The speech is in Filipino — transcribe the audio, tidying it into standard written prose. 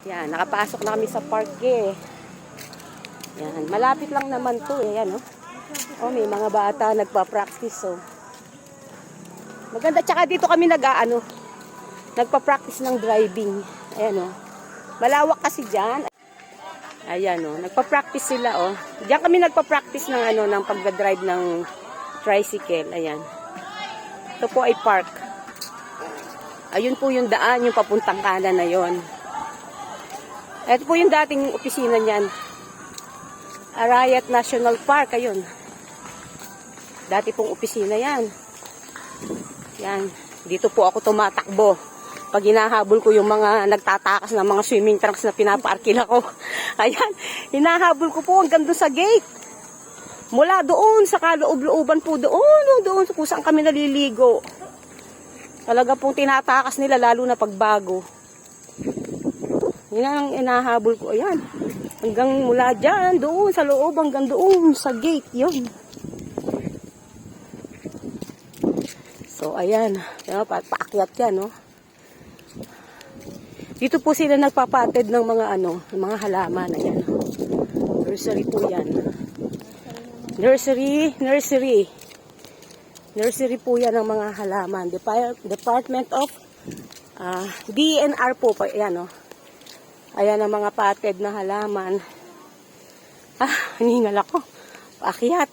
Yan, nakapasok na kami sa park eh. Yan, malapit lang naman to eh. Yan, oh. Oh, may mga bata nagpa-practice oh. Maganda, tsaka dito kami nagpa-practice ng driving. Ayan oh. Malawak kasi diyan. Ayan oh, nagpa-practice sila oh. Diyan kami nagpa-practice ng ng pagda-drive ng tricycle. Ayan. Ito po ay park. Ayun po yung daan, yung papuntang kanan na yon. Ito po yung dating opisina niyan. Arayat National Park, ayun. Dati pong opisina yan. Yan. Dito po ako tumatakbo. Pag hinahabol ko yung mga nagtatakas ng mga swimming trunks na pinapaarkila ko. Ayan. Hinahabol ko po hanggang doon sa gate. Mula doon, sa kaloob-looban po doon kung saan kami naliligo. Talaga pong tinatakas nila lalo na pagbago. Yan ang inahabol ko. Ayan. Hanggang mula dyan, doon sa loob, hanggang doon sa gate. Yun. So, ayan. Paakyat yan, no? Dito po sila nagpapatid ng mga mga halaman. Ayan. Nursery po yan. Nursery po yan ng mga halaman. Department of DNR po. Ayan, no? Ayan ang mga patid na halaman. Hiningal ako. Paakyat.